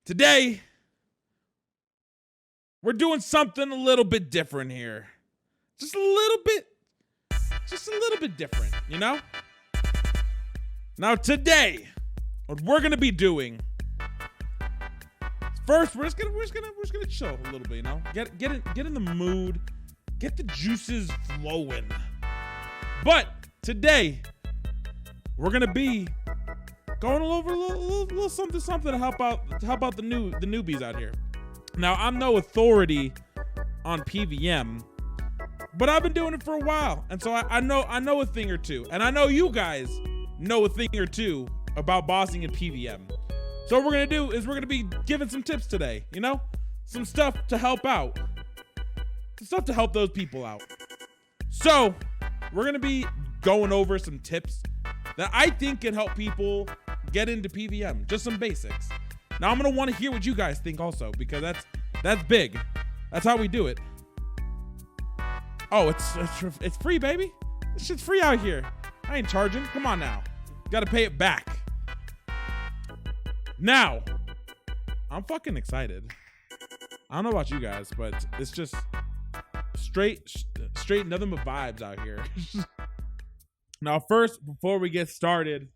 Today, we're doing something a little bit different here. Just a little bit different, you know? Now today, what we're gonna be doing, first we're just gonna chill a little bit, you know? Get in the mood, get the juices flowing. But today, we're gonna be going over a little something to help out the newbies out here. Now, I'm no authority on PvM, but I've been doing it for a while, and so I know a thing or two, and I know you guys know a thing or two about bossing in PvM. So what we're gonna do is we're gonna be giving some tips today, you know, some stuff to help out, some stuff to help those people out. So we're gonna be going over some tips that I think can help people get into PvM, just some basics. Now I'm gonna want to hear what you guys think also, because that's big. That's how we do it. Oh, it's free, baby. This shit's free out here. I ain't charging. Come on now. Got to pay it back. Now, I'm fucking excited. I don't know about you guys, but it's just straight nothing but vibes out here. Now, first, before we get started,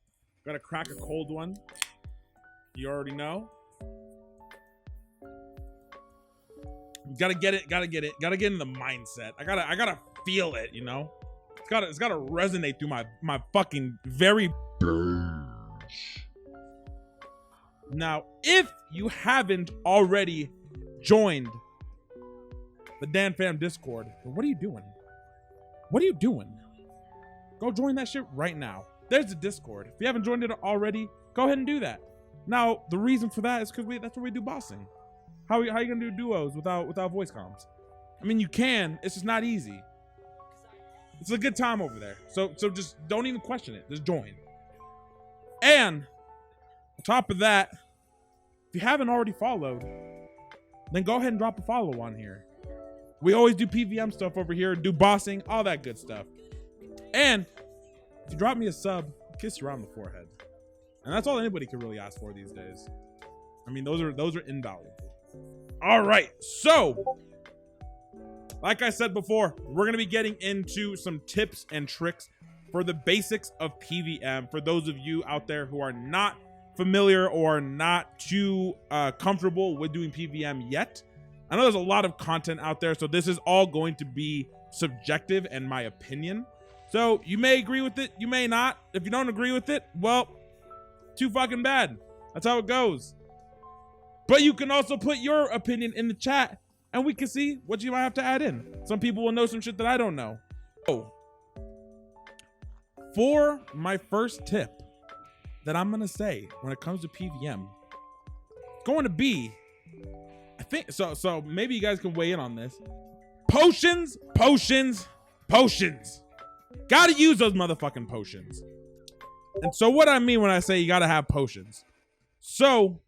gotta crack a cold one. You already know. Gotta get in the mindset. I gotta feel it, you know? It's gotta resonate through my fucking very. Now, if you haven't already joined the Dan Fam Discord, what are you doing? What are you doing? Go join that shit right now. There's the Discord. If you haven't joined it already, go ahead and do that. Now, the reason for that is because that's where we do bossing. How are you gonna do duos without voice comms? I mean, you can. It's just not easy. It's a good time over there. So just don't even question it. Just join. And on top of that, if you haven't already followed, then go ahead and drop a follow on here. We always do PvM stuff over here, do bossing, all that good stuff. And if you drop me a sub, I'll kiss you around the forehead. And that's all anybody can really ask for these days. I mean, those are invaluable. All right, so like I said before, we're gonna be getting into some tips and tricks for the basics of PvM. For those of you out there who are not familiar or not too comfortable with doing PvM yet, I know there's a lot of content out there, so this is all going to be subjective and my opinion. So you may agree with it, you may not. If you don't agree with it, well, too fucking bad. That's how it goes. But you can also put your opinion in the chat and we can see what you might have to add in. Some people will know some shit that I don't know. Oh, for my first tip that I'm gonna say when it comes to PvM, it's going to be, I think, so maybe you guys can weigh in on this. Potions. Gotta use those motherfucking potions. And so what I mean when I say you gotta have potions. So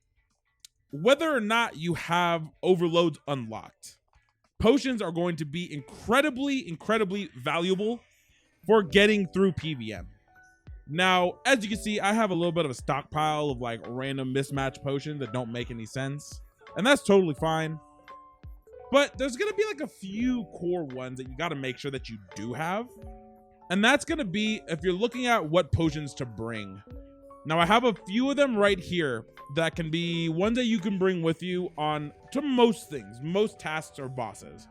whether or not you have overloads unlocked, potions are going to be incredibly valuable for getting through PvM. Now, as you can see, I have a little bit of a stockpile of like random mismatched potions that don't make any sense. And that's totally fine. But there's gonna be like a few core ones that you gotta make sure that you do have. And that's gonna be if you're looking at what potions to bring. Now, I have a few of them right here that can be ones that you can bring with you on to most things, most tasks or bosses.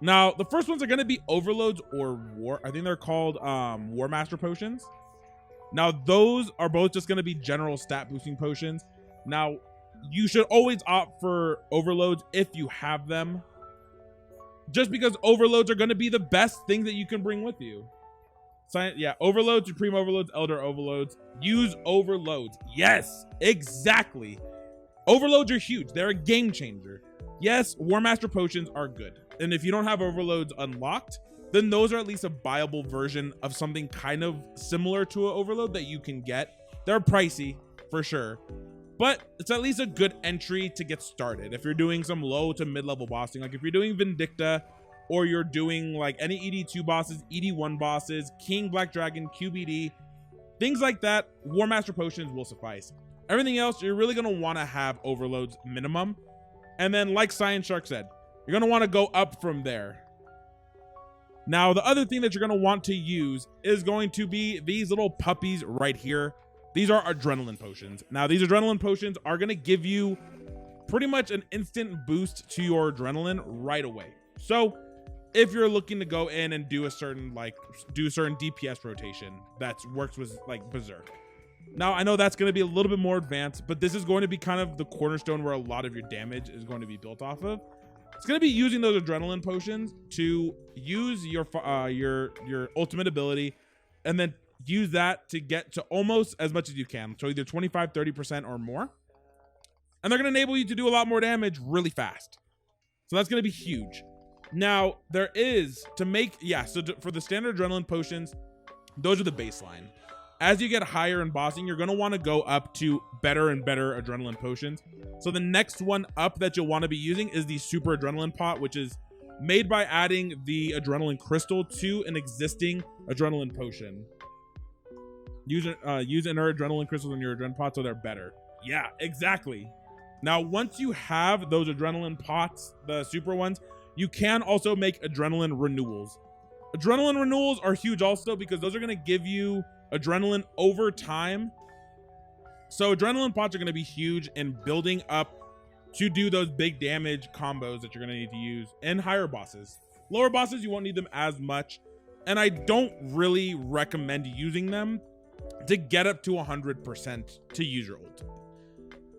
Now, the first ones are going to be overloads or I think they're called War Master potions. Now, those are both just going to be general stat boosting potions. Now, you should always opt for overloads if you have them, just because overloads are going to be the best thing that you can bring with you. So, yeah, overloads, supreme overloads, elder overloads. Use overloads. Yes, exactly. Overloads are huge. They're a game changer. Yes, War Master potions are good. And if you don't have overloads unlocked, then those are at least a viable version of something kind of similar to an overload that you can get. They're pricey for sure, but it's at least a good entry to get started. If you're doing some low to mid-level bossing, like if you're doing Vindicta, or you're doing like any ED2 bosses, ED1 bosses, King, Black Dragon, QBD, things like that, War Master potions will suffice. Everything else, you're really going to want to have overloads minimum. And then like Science Shark said, you're going to want to go up from there. Now, the other thing that you're going to want to use is going to be these little puppies right here. These are adrenaline potions. Now, these adrenaline potions are going to give you pretty much an instant boost to your adrenaline right away. So if you're looking to go in and do a certain DPS rotation that works with like Berserk. Now, I know that's going to be a little bit more advanced, but this is going to be kind of the cornerstone where a lot of your damage is going to be built off of. It's going to be using those adrenaline potions to use your ultimate ability and then use that to get to almost as much as you can. So either 25, 30% or more. And they're going to enable you to do a lot more damage really fast. So that's going to be huge. Now, there is to make, for the standard adrenaline potions, those are the baseline. As you get higher in bossing, you're going to want to go up to better and better adrenaline potions. So the next one up that you'll want to be using is the super adrenaline pot, which is made by adding the adrenaline crystal to an existing adrenaline potion. Use inner adrenaline crystals in your adrenaline pot so they're better. Yeah, exactly. Now, once you have those adrenaline pots, the super ones, you can also make adrenaline renewals. Adrenaline renewals are huge also because those are going to give you adrenaline over time. So adrenaline pots are going to be huge in building up to do those big damage combos that you're going to need to use in higher bosses. Lower bosses, you won't need them as much. And I don't really recommend using them to get up to 100% to use your ult.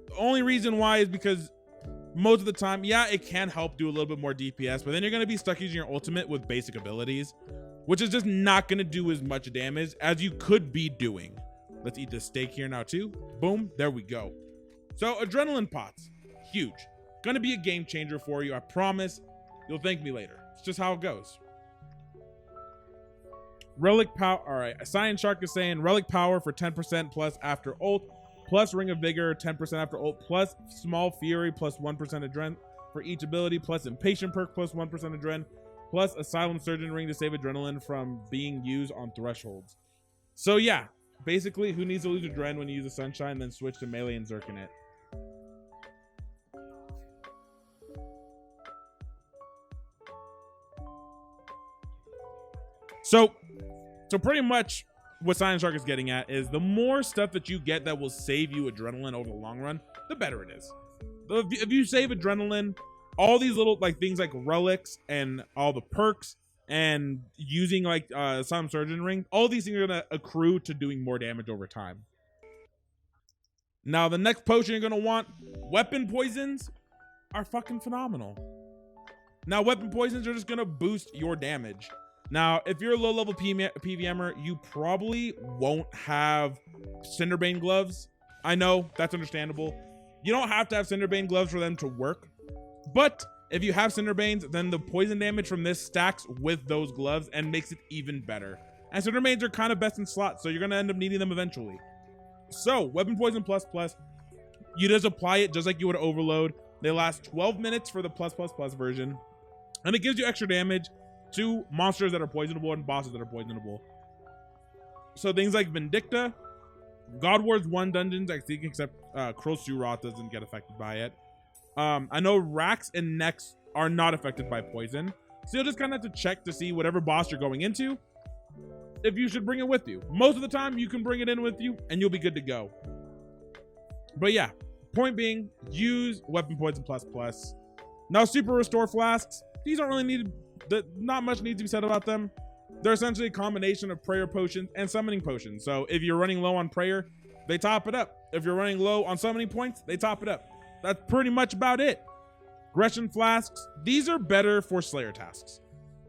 The only reason why is because most of the time, yeah, it can help do a little bit more DPS, but then you're going to be stuck using your ultimate with basic abilities, which is just not going to do as much damage as you could be doing. Let's eat this steak here now too. Boom, there we go. So adrenaline pots, huge. Going to be a game changer for you, I promise. You'll thank me later. It's just how it goes. Relic power, all right. Science Shark is saying relic power for 10% plus after ult, plus Ring of Vigor 10% after ult, plus Small Fury plus 1% adren for each ability, plus Impatient perk plus 1% adren, plus Asylum Surgeon Ring to save adrenaline from being used on thresholds. So yeah, basically, who needs to lose adren when you use the Sunshine, then switch to melee and Zerk in it? So pretty much what Science Shark is getting at is the more stuff that you get that will save you adrenaline over the long run, the better it is. If you save adrenaline, all these little things like relics and all the perks and using some surgeon ring, all these things are going to accrue to doing more damage over time. Now, the next potion you're going to want, weapon poisons are fucking phenomenal. Now, weapon poisons are just going to boost your damage. Now, if you're a low-level PvMer, you probably won't have Cinderbane gloves. I know, that's understandable. You don't have to have Cinderbane gloves for them to work. But if you have Cinderbanes, then the poison damage from this stacks with those gloves and makes it even better. And Cinderbanes are kind of best in slots, so you're going to end up needing them eventually. So, Weapon Poison plus plus, you just apply it just like you would Overload. They last 12 minutes for the plus version. And it gives you extra damage to monsters that are poisonable and bosses that are poisonable. So things like Vindicta, God Wars 1 dungeons, I think, except Kroll Suroth doesn't get affected by it. I know Rax and Nex are not affected by poison. So you'll just kind of have to check to see whatever boss you're going into, if you should bring it with you. Most of the time, you can bring it in with you and you'll be good to go. But yeah, point being, use Weapon Poison plus plus. Now, Super Restore Flasks, these aren't really needed. Not much needs to be said about them. They're essentially a combination of prayer potions and summoning potions. So if you're running low on prayer, they top it up. If you're running low on summoning points, they top it up. That's pretty much about it. Aggression flasks, these are better for Slayer tasks.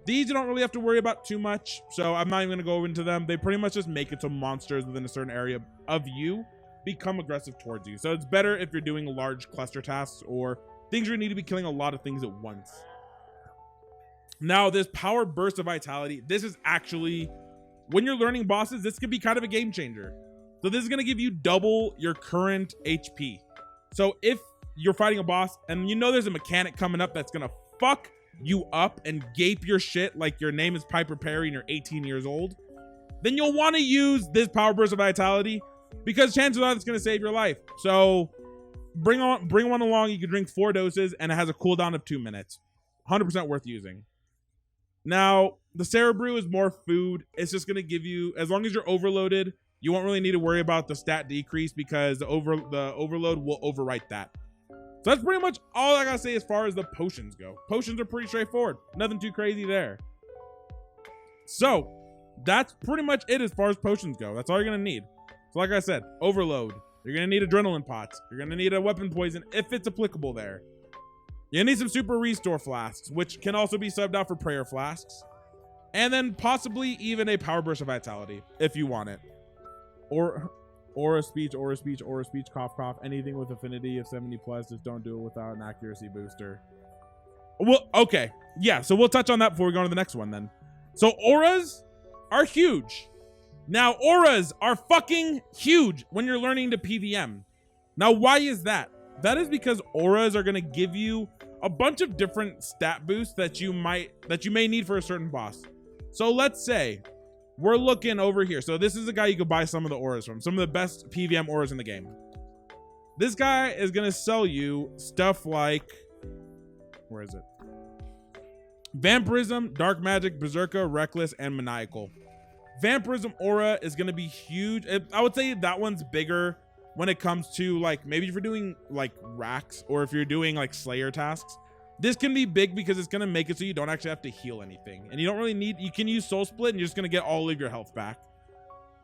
These you don't really have to worry about too much, so I'm not even going to go into them. They pretty much just make it so monsters within a certain area of you become aggressive towards you. So it's better if you're doing large cluster tasks or things where you need to be killing a lot of things at once. Now, this power burst of vitality, this is actually, when you're learning bosses, this could be kind of a game changer. So this is going to give you double your current HP. So if you're fighting a boss and you know there's a mechanic coming up that's going to fuck you up and gape your shit like your name is Piper Perry and you're 18 years old, then you'll want to use this power burst of vitality because chances are it's going to save your life. So bring one along. You can drink 4 doses, and it has a cooldown of 2 minutes. 100% worth using. Now, the Cerebrew is more food. It's just going to give you, as long as you're overloaded, you won't really need to worry about the stat decrease because the overload will overwrite that. So that's pretty much all I gotta say as far as the potions go. Potions are pretty straightforward. Nothing too crazy there. So that's pretty much it as far as potions go. That's all you're gonna need. So like I said, overload. You're gonna need adrenaline pots. You're gonna need a weapon poison if it's applicable there. You need some super restore flasks, which can also be subbed out for prayer flasks. And then possibly even a power burst of vitality if you want it. Or aura speech, cough, cough. Anything with affinity of 70 plus, just don't do it without an accuracy booster. Well, okay. Yeah, so we'll touch on that before we go on to the next one then. So auras are huge. Now, auras are fucking huge when you're learning to PvM. Now, why is that? That is because auras are going to give you a bunch of different stat boosts that you may need for a certain boss. So let's say we're looking over here. So this is a guy you could buy some of the auras from, some of the best PvM auras in the game. This guy is going to sell you stuff like, where is it? Vampirism, Dark Magic, Berserker, Reckless, and Maniacal. Vampirism aura is going to be huge. I would say that one's bigger when it comes to like, maybe if you're doing like racks or if you're doing like Slayer tasks. This can be big because it's going to make it so you don't actually have to heal anything. And you don't really need, you can use Soul Split and you're just going to get all of your health back.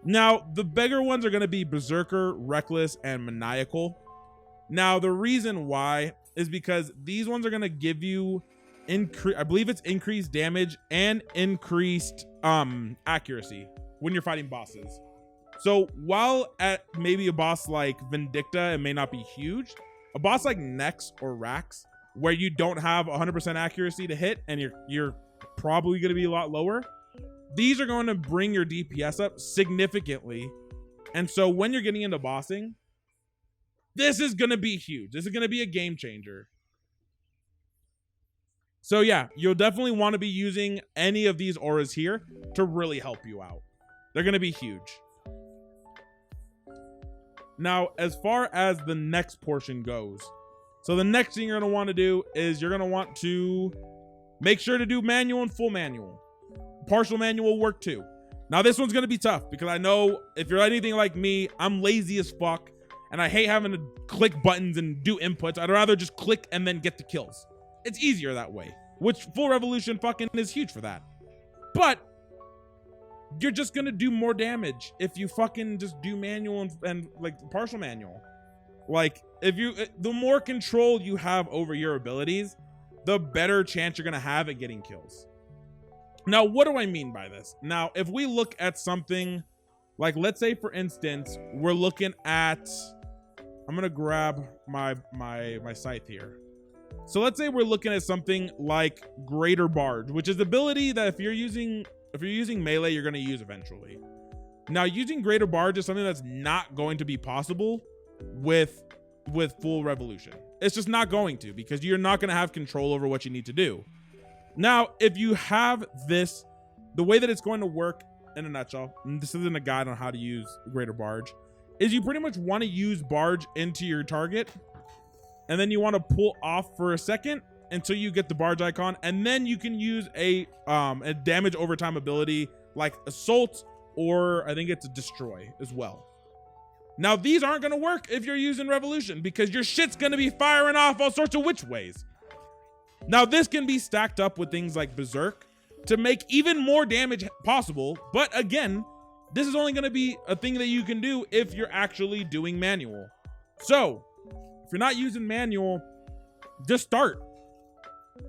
Now, the bigger ones are going to be Berserker, Reckless, and Maniacal. Now, the reason why is because these ones are going to give you, I believe it's increased damage and increased accuracy when you're fighting bosses. So while at maybe a boss like Vindicta, it may not be huge, a boss like Nex or Rax, where you don't have 100% accuracy to hit and you're probably going to be a lot lower, these are going to bring your DPS up significantly. And so when you're getting into bossing, this is going to be huge. This is going to be a game changer. So yeah, you'll definitely want to be using any of these auras here to really help you out. They're going to be huge. Now, as far as the next portion goes, so the next thing you're going to want to do is you're going to want to make sure to do manual and full manual. Partial manual work too. Now this one's going to be tough because I know if you're anything like me, I'm lazy as fuck and I hate having to click buttons and do inputs. I'd rather just click and then get the kills. It's easier that way, which full revolution fucking is huge for that. But you're just going to do more damage if you fucking just do manual and like partial manual. Like the more control you have over your abilities, the better chance you're going to have at getting kills. Now, what do I mean by this? Now, if we look at something like, let's say for instance, we're looking at, I'm going to grab my scythe here. So let's say we're looking at something like Greater Barge, which is the ability that if you're using melee, you're going to use eventually. Now, using Greater Barge is something that's not going to be possible with full revolution. It's just not going to, because you're not going to have control over what you need to do. Now, if you have this, the way that it's going to work in a nutshell, and this isn't a guide on how to use Greater Barge, is you pretty much want to use Barge into your target, and then you want to pull off for a second until you get the Barge icon, and then you can use a damage overtime ability like Assault, or I think it's a Destroy as well. Now, these aren't going to work if you're using Revolution because your shit's going to be firing off all sorts of which ways. Now, this can be stacked up with things like Berserk to make even more damage possible. But again, this is only going to be a thing that you can do if you're actually doing manual. So if you're not using manual, just start.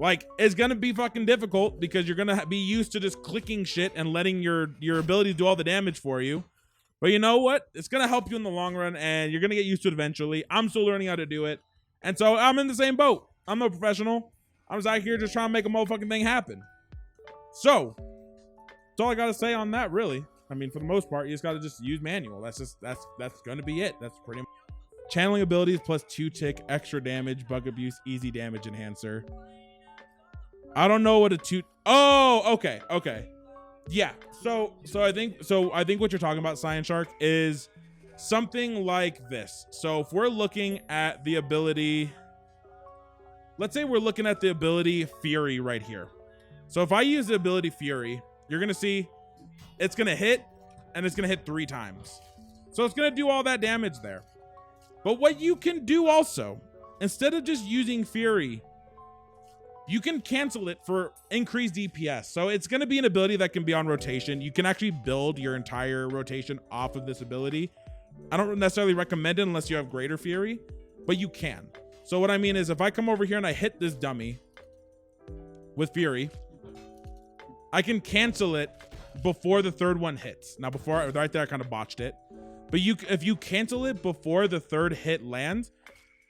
Like, it's going to be fucking difficult because you're going to be used to just clicking shit and letting your abilities do all the damage for you. But you know what? It's going to help you in the long run, and you're going to get used to it eventually. I'm still learning how to do it. And so I'm in the same boat. I'm no professional. I'm just out here just trying to make a motherfucking thing happen. So that's all I got to say on that, really. I mean, for the most part, you just got to just use manual. That's going to be it. That's pretty much. Channeling abilities plus 2 tick, extra damage, bug abuse, easy damage enhancer. I don't know what a 2. Oh, okay. Yeah. So I think what you're talking about, Cyan Shark, is something like this. So if we're looking at the ability, let's say we're looking at the ability Fury right here. So if I use the ability Fury, you're going to see it's going to hit, and it's going to hit 3 times. So it's going to do all that damage there. But what you can do also, instead of just using Fury, you can cancel it for increased DPS. So it's going to be an ability that can be on rotation. You can actually build your entire rotation off of this ability. I don't necessarily recommend it unless you have greater Fury, but you can. So what I mean is, if I come over here and I hit this dummy with Fury, I can cancel it before the 3rd one hits. Now, before, right there, I kind of botched it. But if you cancel it before the 3rd hit lands,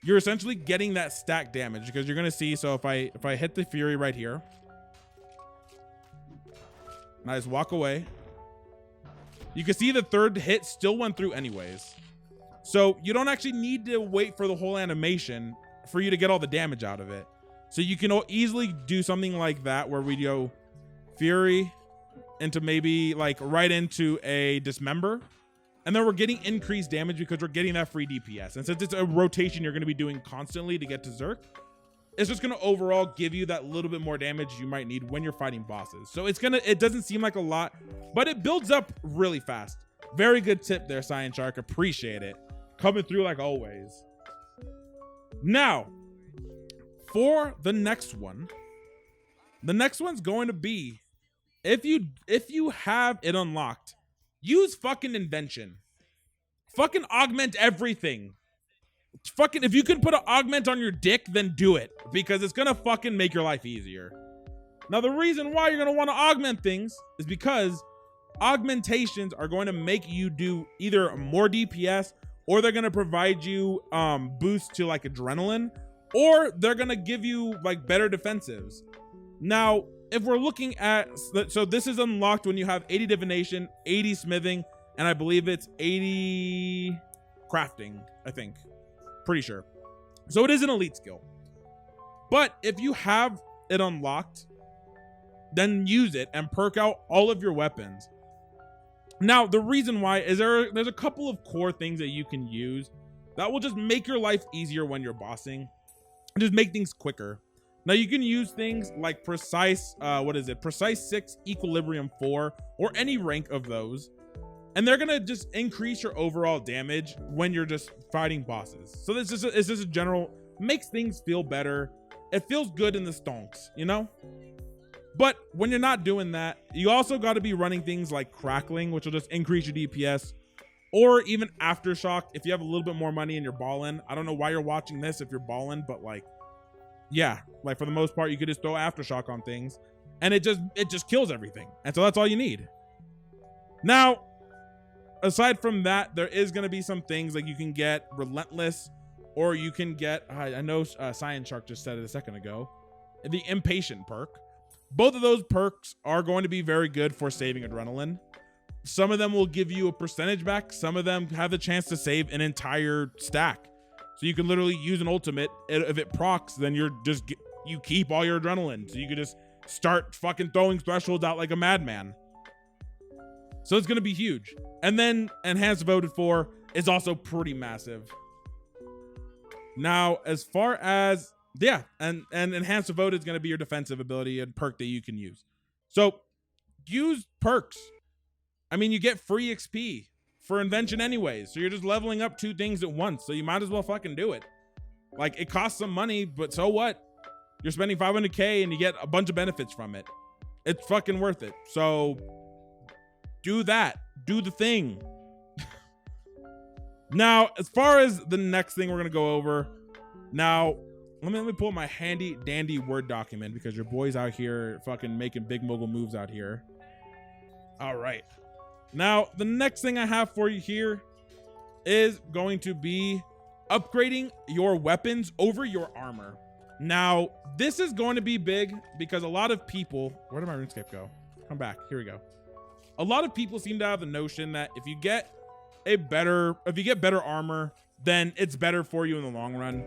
you're essentially getting that stack damage, because you're going to see. So if I hit the Fury right here, and I just walk away, you can see the 3rd hit still went through anyways. So you don't actually need to wait for the whole animation for you to get all the damage out of it. So you can easily do something like that, where we go Fury into maybe like right into a Dismember, and then we're getting increased damage because we're getting that free DPS. And since it's a rotation you're going to be doing constantly to get to Zerk, it's just going to overall give you that little bit more damage you might need when you're fighting bosses. So it doesn't seem like a lot, but it builds up really fast. Very good tip there, Science Shark. Appreciate it. Coming through like always. Now, for the next one, the next one's going to be, if you have it unlocked, use fucking Invention. Fucking augment everything. Fucking, if you can put an augment on your dick, then do it, because it's gonna fucking make your life easier. Now, the reason why you're gonna want to augment things is because augmentations are going to make you do either more DPS, or they're gonna provide you boost to like adrenaline, or they're gonna give you like better defensives. Now, if we're looking at, so this is unlocked when you have 80 divination, 80 smithing, and I believe it's 80 crafting, I think. Pretty sure. So it is an elite skill. But if you have it unlocked, then use it and perk out all of your weapons. Now, the reason why is there's a couple of core things that you can use that will just make your life easier when you're bossing, and just make things quicker. Now, you can use things like Precise, Precise 6, Equilibrium 4, or any rank of those. And they're going to just increase your overall damage when you're just fighting bosses. So it's just a general, makes things feel better. It feels good in the stonks, you know? But when you're not doing that, you also got to be running things like Crackling, which will just increase your DPS. Or even Aftershock, if you have a little bit more money and you're balling. I don't know why you're watching this if you're balling, but like, yeah, like for the most part, you could just throw Aftershock on things and it just kills everything. And so that's all you need. Now, aside from that, there is going to be some things like you can get Relentless, or you can get, I know Science Shark just said it a second ago, the Impatient perk. Both of those perks are going to be very good for saving adrenaline. Some of them will give you a percentage back. Some of them have the chance to save an entire stack. So you can literally use an ultimate. If it procs, then you keep all your adrenaline. So you can just start fucking throwing thresholds out like a madman. So it's going to be huge. And then Enhanced Voted For is also pretty massive. Now, as far as, yeah, and Enhanced Voted is going to be your defensive ability and perk that you can use. So use perks. I mean, you get free XP for Invention anyways. So you're just leveling up 2 things at once. So you might as well fucking do it. Like, it costs some money, but so what? You're spending 500K and you get a bunch of benefits from it. It's fucking worth it. So do that. Do the thing. Now, as far as the next thing we're going to go over. Now, let me pull my handy dandy Word document, because your boy's out here fucking making big mogul moves out here. All right. Now, the next thing I have for you here is going to be upgrading your weapons over your armor. Now, this is going to be big because a lot of people, where did my RuneScape go? Come back. Here we go. A lot of people seem to have the notion that if you get better armor, then it's better for you in the long run.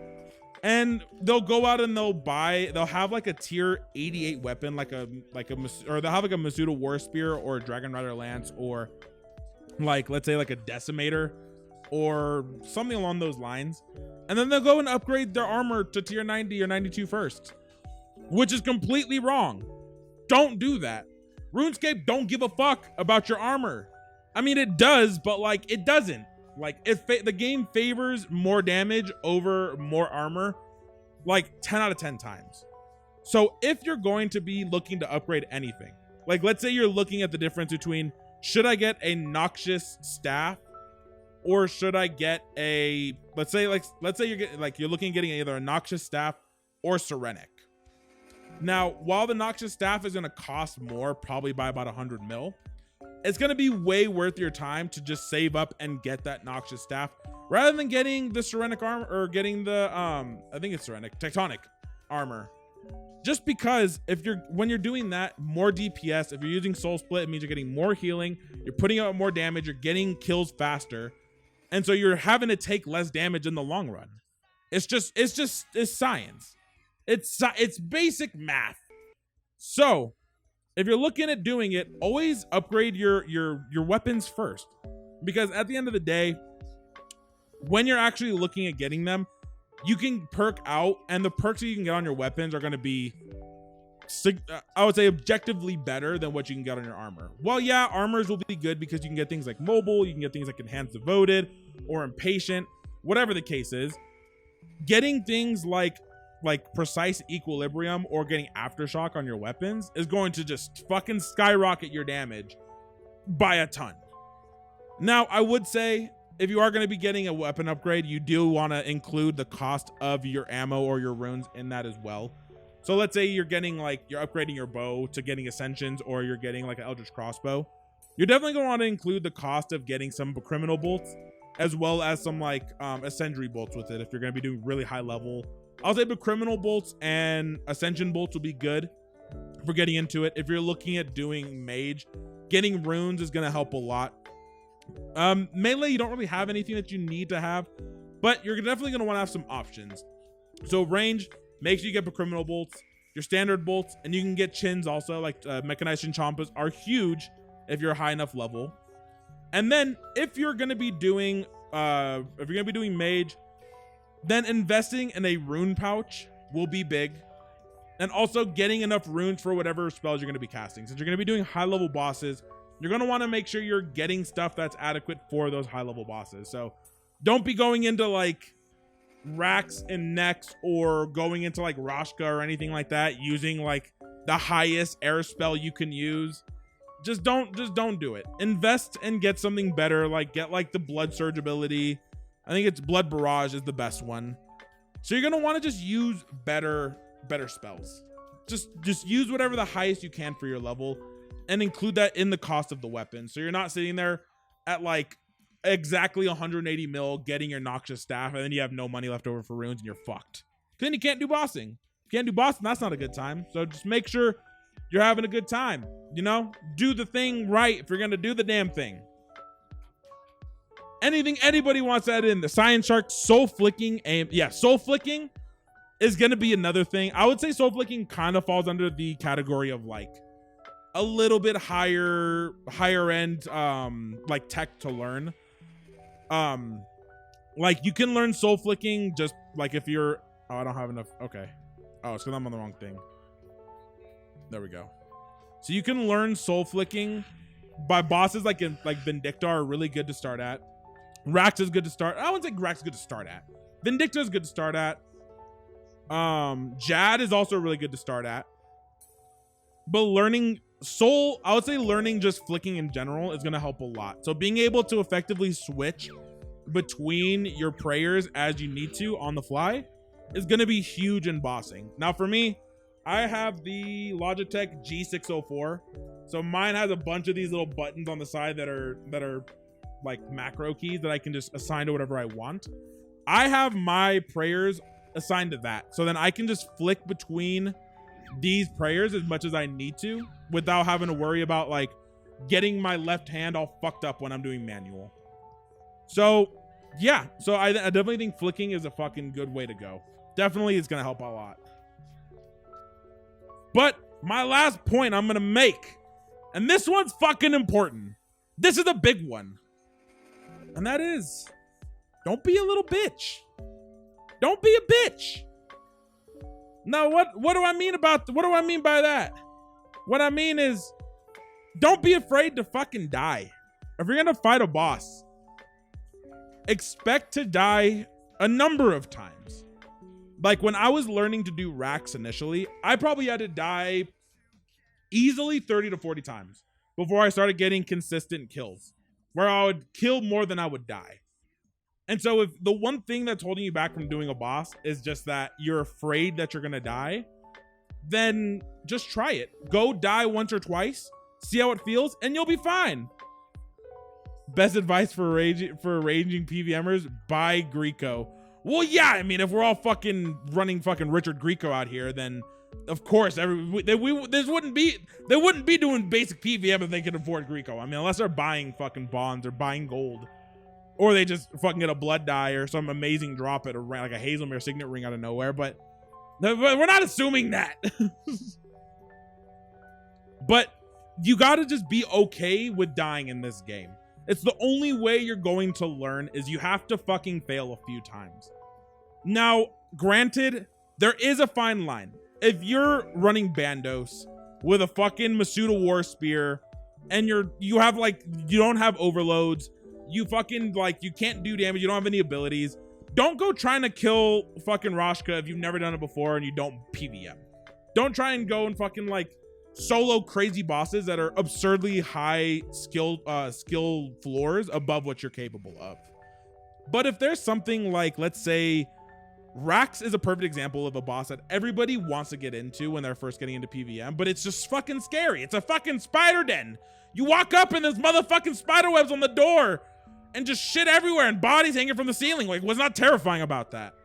And they'll go out and they'll have like a tier 88 weapon, or they'll have like a Masuda War Spear or a Dragon Rider Lance, or like, let's say like a Decimator. or something along those lines. And then they'll go and upgrade their armor to tier 90 or 92 first, which is completely wrong. Don't do that. RuneScape don't give a fuck about your armor. I mean, it does, but like it doesn't. Like the game favors more damage over more armor, like 10 out of 10 times. So if you're going to be looking to upgrade anything, like let's say you're looking at the difference between, should I get a Noxious staff or should I get a, let's say you're looking at getting either a Noxious staff or Serenic. Now, while the Noxious staff is going to cost more, probably by about 100 mil, it's going to be way worth your time to just save up and get that Noxious staff rather than getting the Serenic armor or getting the I think it's Serenic Tectonic armor. Just because when you're doing that, more DPS, if you're using Soul Split, it means you're getting more healing, you're putting out more damage, you're getting kills faster, and so you're having to take less damage in the long run. It's science. It's basic math. So if you're looking at doing it, always upgrade your weapons first, because at the end of the day, when you're actually looking at getting them, you can perk out, and the perks that you can get on your weapons are going to be, I would say, objectively better than what you can get on your armor. Well, yeah, armors will be good because you can get things like mobile, you can get things like enhanced devoted or impatient, whatever the case is. Getting things like precise equilibrium or getting aftershock on your weapons is going to just fucking skyrocket your damage by a ton. Now, I would say if you are going to be getting a weapon upgrade, you do want to include the cost of your ammo or your runes in that as well. So let's say you're getting you're upgrading your bow to getting ascensions, or you're getting like an Eldritch crossbow. You're definitely going to want to include the cost of getting some criminal bolts as well as some ascension bolts with it if you're going to be doing really high level. I'll say the criminal bolts and ascension bolts will be good for getting into it. If you're looking at doing mage, getting runes is going to help a lot. Melee, you don't really have anything that you need to have, but you're definitely going to want to have some options. So range, make sure you get criminal bolts, your standard bolts, and you can get chins also, like mechanized champas are huge if you're a high enough level. And then if you're going to be doing mage, then investing in a rune pouch will be big, and also getting enough runes for whatever spells you're going to be casting. Since you're going to be doing high level bosses, you're going to want to make sure you're getting stuff that's adequate for those high level bosses. So don't be going into racks and necks or going into Rashka or anything like that using the highest air spell you can use. Just don't do it. Invest and get something better, get the blood surge ability. I think it's blood barrage is the best one. So you're going to want to just use better spells. Just use whatever the highest you can for your level, and include that in the cost of the weapon. So you're not sitting there at exactly 180 mil getting your Noxious staff, and then you have no money left over for runes and you're fucked. Then you can't do bossing. If you can't do bossing, that's not a good time. So just make sure you're having a good time. Do the thing right if you're going to do the damn thing. Anything anybody wants to add in, the Science Shark, soul flicking, aim. Yeah, soul flicking is going to be another thing. I would say soul flicking kind of falls under the category of a little bit higher end tech to learn. You can learn soul flicking just if you're, I don't have enough. Okay. Oh, it's because I'm on the wrong thing. There we go. So you can learn soul flicking by bosses like Vindicta are really good to start at. Rax is good to start. I wouldn't say Rax is good to start at. Vindicta is good to start at. Jad is also really good to start at. But learning soul, I would say learning just flicking in general is going to help a lot. So being able to effectively switch between your prayers as you need to on the fly is going to be huge in bossing. Now for me, I have the Logitech G604. So mine has a bunch of these little buttons on the side that are macro keys that I can just assign to whatever I want. I have my prayers assigned to that. So then I can just flick between these prayers as much as I need to without having to worry about getting my left hand all fucked up when I'm doing manual. So yeah, so I definitely think flicking is a fucking good way to go. Definitely it's gonna help a lot. But my last point I'm gonna make, and this one's fucking important. This is a big one. And that is Don't be a little bitch. Don't be a bitch. No, what do I mean by that? What I mean is, don't be afraid to fucking die. If you're gonna fight a boss, expect to die a number of times. Like when I was learning to do racks initially, I probably had to die easily 30 to 40 times before I started getting consistent kills, where I would kill more than I would die. And so if the one thing that's holding you back from doing a boss is just that you're afraid that you're gonna die, then just try it. Go die once or twice, see how it feels, and you'll be fine. Best advice for raging PvMers, buy Greco. Well, yeah, I mean, if we're all fucking running fucking Richard Grieco out here, then of course they wouldn't be doing basic PvM if they could afford Grieco. I mean, unless they're buying fucking bonds or buying gold, or they just fucking get a blood dye or some amazing drop at a like a Hazelmere signet ring out of nowhere. But we're not assuming that. But you gotta just be okay with dying in this game. It's the only way you're going to learn, is you have to fucking fail a few times. Now, granted, there is a fine line. If you're running Bandos with a fucking Masuda War Spear and you don't have overloads, you fucking you can't do damage, you don't have any abilities, don't go trying to kill fucking Roshka if you've never done it before and you don't PvM. Don't try and go and fucking solo crazy bosses that are absurdly high skill floors above what you're capable of. But if there's something like, let's say, Rax is a perfect example of a boss that everybody wants to get into when they're first getting into PvM, but it's just fucking scary. It's a fucking spider den. You walk up and there's motherfucking spider webs on the door and just shit everywhere and bodies hanging from the ceiling. What's not terrifying about that?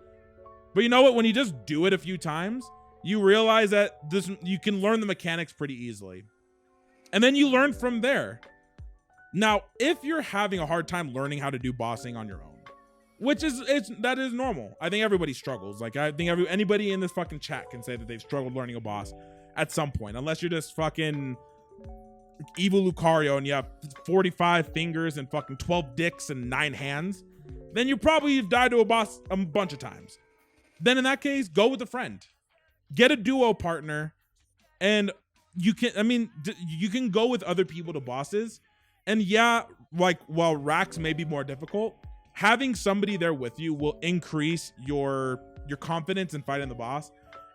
But you know what? When you just do it a few times, you realize that you can learn the mechanics pretty easily. And then you learn from there. Now, if you're having a hard time learning how to do bossing on your own, that is normal. I think everybody struggles. I think anybody in this fucking chat can say that they've struggled learning a boss at some point, unless you're just fucking evil Lucario and you have 45 fingers and fucking 12 dicks and 9 hands. Then you probably have died to a boss a bunch of times. Then in that case, go with a friend. Get a duo partner, and you can go with other people to bosses. And yeah, while racks may be more difficult, having somebody there with you will increase your confidence in fighting the boss.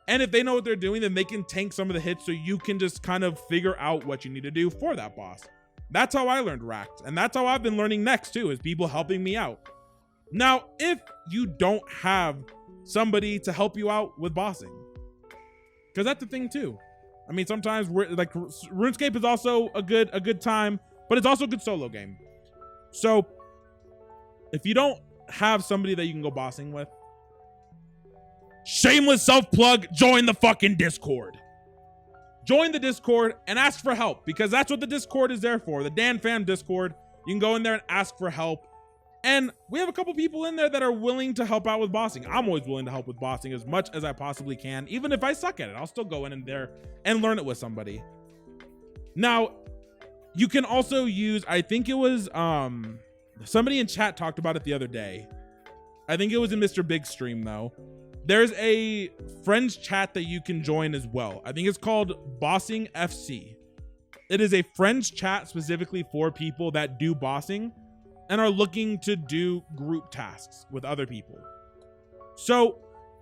And if they know what they're doing, then they can tank some of the hits so you can just kind of figure out what you need to do for that boss. That's how I learned racks, and that's how I've been learning next too, is people helping me out. Now, if you don't have somebody to help you out with bossing, because that's the thing too. I mean, sometimes RuneScape is also a good time, but it's also a good solo game. So if you don't have somebody that you can go bossing with, shameless self-plug, join the fucking Discord. Join the Discord and ask for help, because that's what the Discord is there for. The Dan Fam Discord. You can go in there and ask for help. And we have a couple people in there that are willing to help out with bossing. I'm always willing to help with bossing as much as I possibly can. Even if I suck at it, I'll still go in there and learn it with somebody. Now, you can also use, I think it was, somebody in chat talked about it the other day. I think it was in Mr. Big Stream though. There's a friends chat that you can join as well. I think it's called Bossing FC. It is a friends chat specifically for people that do bossing and are looking to do group tasks with other people. So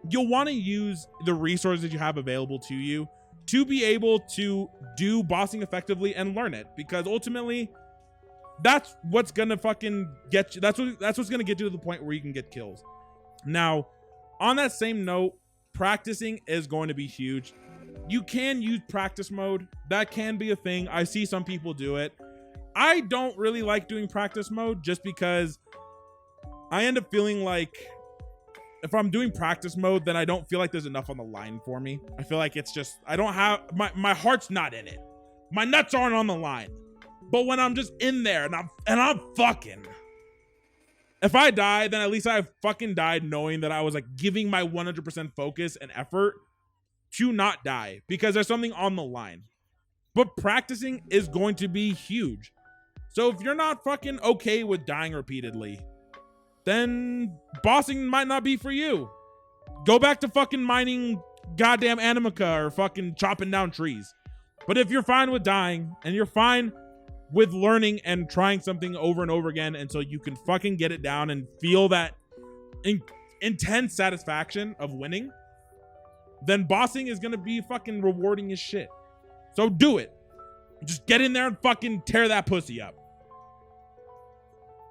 you'll want to use the resources you have available to you to be able to do bossing effectively and learn it, because ultimately that's what's gonna fucking get you. That's what's gonna get you to the point where you can get kills. Now, on that same note, practicing is going to be huge. You can use practice mode. That can be a thing. I see some people do it. I don't really like doing practice mode just because I end up feeling like if I'm doing practice mode, then I don't feel like there's enough on the line for me. I feel like it's just, I don't have, my heart's not in it. My nuts aren't on the line. But when I'm just in there and I'm fucking, if I die, then at least I fucking died knowing that I was giving my 100% focus and effort to not die, because there's something on the line. But practicing is going to be huge. So if you're not fucking okay with dying repeatedly, then bossing might not be for you. Go back to fucking mining goddamn Animica or fucking chopping down trees. But if you're fine with dying and you're fine with learning and trying something over and over again until you can fucking get it down and feel that intense satisfaction of winning, then bossing is gonna be fucking rewarding as shit. So do it. Just get in there and fucking tear that pussy up.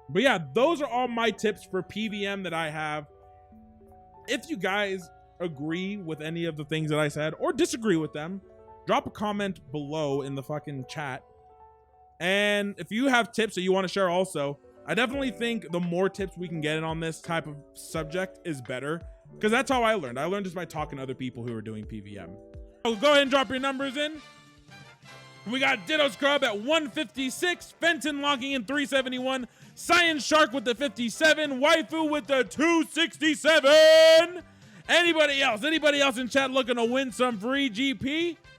But yeah, those are all my tips for PvM that I have. If you guys agree with any of the things that I said or disagree with them, drop a comment below in the fucking chat. And if you have tips that you want to share also, I definitely think the more tips we can get in on this type of subject is better, because that's how I learned. I learned just by talking to other people who are doing PvM. So go ahead and drop your numbers in. We got Ditto Scrub at 156, Fenton locking in 371, Science Shark with the 57, Waifu with the 267. Anybody else in chat looking to win some free GP?